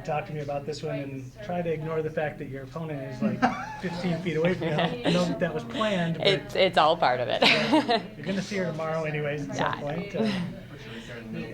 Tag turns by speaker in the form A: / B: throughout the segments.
A: talk to me about this one and try to ignore the fact that your opponent is like 15 feet away from you. I don't know that was planned. But
B: it's all part of it.
A: You're going to see her tomorrow anyways at some point.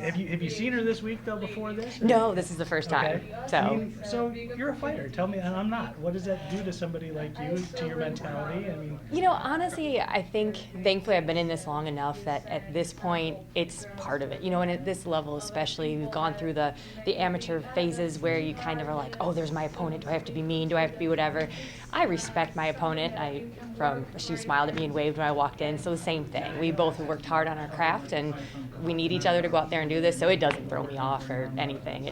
A: Have you seen her this week, though, before this? Or?
B: No, this is the first time.
A: Okay. So you're a fighter. Tell me, and I'm not. What does that do to somebody like you, to your mentality? I mean,
B: honestly, I think, thankfully, I've been in this long enough that at this point, it's part of it. And at this level especially, we've gone through the amateur phases where you kind of are like, oh, there's my opponent. Do I have to be mean? Do I have to be whatever? I respect my opponent. She smiled at me and waved when I walked in, so the same thing. We both have worked hard on our craft, and we need each other to go out there and do this, so it doesn't throw me off or anything.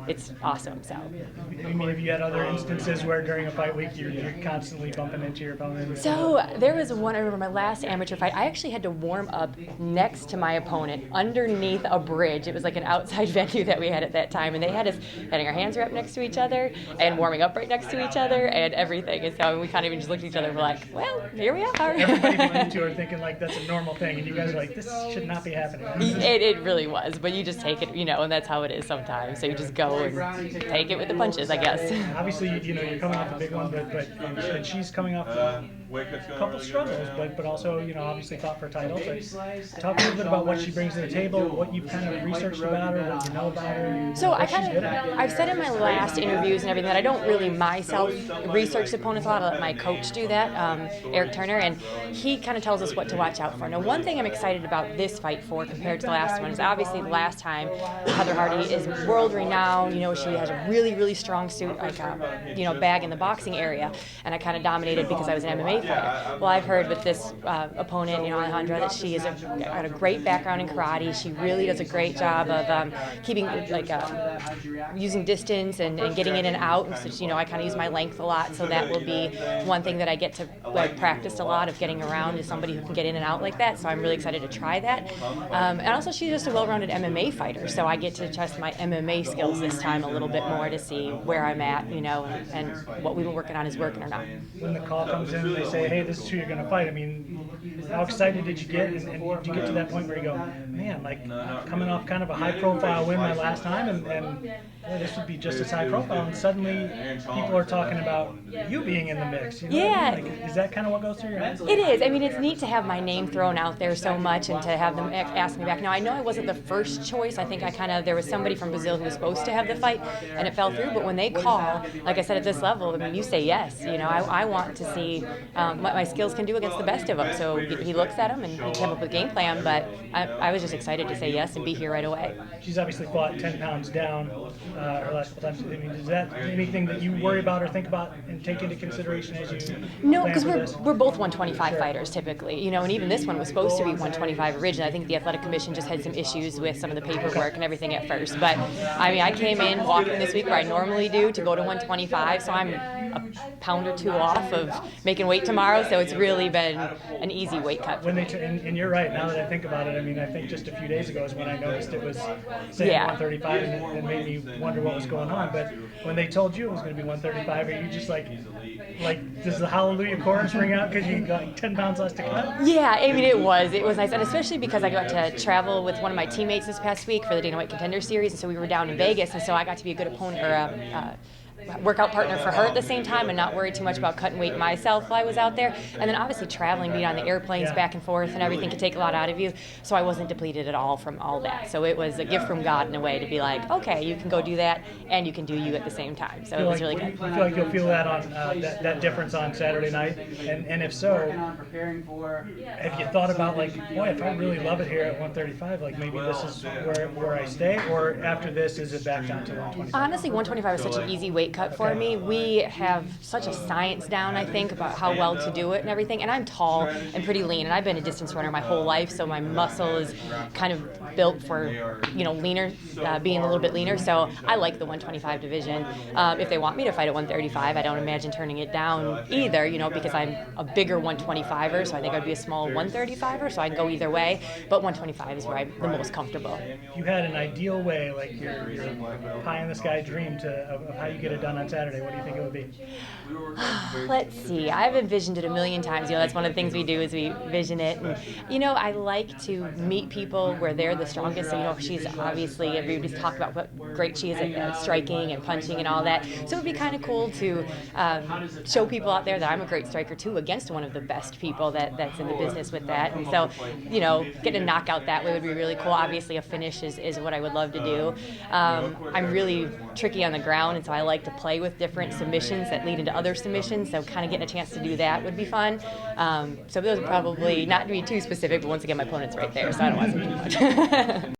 B: It's awesome. So.
A: I mean, have you had other instances where during a fight week you're constantly bumping into your opponent?
B: So there was one, I remember my last amateur fight, I actually had to warm up next to my opponent underneath a bridge. It was like an outside venue that we had at that time, and they had us having our hands wrapped next to each other and warming up right next to each other and everything. And so we kind of even just looked at each other and were like, well, here we are.
A: Everybody behind you are thinking like that's a normal thing, and you guys are like, this should not be happening.
B: It really was, but you just take it, and that's how it is sometimes. So you just go and take it with the punches, I guess.
A: Obviously, you're coming off a big one, but she's coming off a couple struggles, but also, obviously fought for a title. But talk a little bit about what she brings to the table, what you've kind of researched about her, what you know about her.
B: So I've said in my last interviews and everything that I don't really myself research opponents a lot. I let my coach do that, Eric Turner, and he kind of tells us what to watch out for. Now, one thing I'm excited about this fight for compared to the last one is obviously the last time Heather Hardy is world renowned. She has a really, really strong suit, like bag in the boxing area, and I kind of dominated because I was an MMA fighter. Well, I've heard with this opponent, Alejandra, that she got a great background in karate. She really does a great job of keeping using distance and getting in and out. And so, I kind of use my length a lot, so that will be one thing that I get to practice a lot of getting around is somebody who can get in and out like that. So I'm really excited to try that. And also, she's just a well-rounded MMA fighter, so I get to test my MMA skills this time a little bit more to see where I'm at, and what we've been working on is working or not.
A: When the call comes in, they say, hey, this is who you're going to fight. I mean, how excited did you get? And did you get to that point where you go, man, like coming off kind of a high-profile win my last time, and this would be just as high-profile, and suddenly people are talking about you being in the mix.
B: Yeah.
A: Is that kind of what goes through your head?
B: It is. I mean, it's neat to have my name thrown out there so much and to have them ask me back. Now, I know I wasn't the first choice. I think there was somebody from Brazil who was supposed to have the fight, and it fell through. But when they call, like I said, at this level, I mean, you say yes. I want to see what my skills can do against the best of them. So he looks at them and he came up with a game plan, but I was just excited to say yes and be here right away.
A: She's obviously fought 10 pounds down her last couple times. I mean, is that anything that you worry about or think about and take into consideration as you
B: No, because we're both 125 fighters typically, and even this one was supposed to be 125 originally. I think the athletic commission just had some issues with some of the paperwork and everything at first. But I mean, I came in walking this week where I normally do to go to 125, so I'm a pound or two off of making weight tomorrow. So it's really been an easy weight cut.
A: And you're right. Now that I think about it, I mean, I think just a few days ago is when I noticed it was saying 135, and it made me wonder what was going on. But when they told you it was going to be 135, are you just like does the hallelujah chorus ring out because you got 10 pounds less to cut?
B: Yeah, I mean, it was nice, and especially because I got to travel with one of my teammates this past week for the Dana White Contender Series, and so we were down in Vegas, and so I got to be a good opponent or workout partner for her at the same time and not worry too much about cutting weight myself while I was out there. And then obviously traveling, being on the airplanes back and forth and everything could take a lot out of you. So I wasn't depleted at all from all that. So it was a gift from God in a way to be like, okay, you can go do that and you can do you at the same time. So it was really good.
A: I feel like you'll feel that on that difference on Saturday night. And if so, have you thought about boy, if I really love it here at 135, maybe this is where I stay, or after this, is it back down to 125?
B: Honestly, 125 is such an easy weight cut for me. We have such a science down, I think, about how well to do it and everything. And I'm tall and pretty lean, and I've been a distance runner my whole life, so my muscle is kind of built for, leaner, being a little bit leaner. So I like the 125 division. If they want me to fight at 135, I don't imagine turning it down either, because I'm a bigger 125er, so I think I'd be a small 135er, so I can go either way. But 125 is where I'm the most comfortable.
A: You had an ideal way, like your pie in the sky dream of how you get a done on Saturday, what do you think it would be?
B: Let's see. I've envisioned it a million times. That's one of the things we do is we vision it. And, I like to meet people where they're the strongest. So, she's obviously, everybody's talked about what great she is at striking and punching and all that. So it would be kind of cool to show people out there that I'm a great striker too against one of the best people that's in the business with that. And so, getting a knockout that way would be really cool. Obviously, a finish is what I would love to do. I'm really tricky on the ground, and so I like to play with different submissions that lead into other submissions. So kind of getting a chance to do that would be fun. So those are probably not to be too specific, but once again, my opponent's right there, so I don't want to say too much.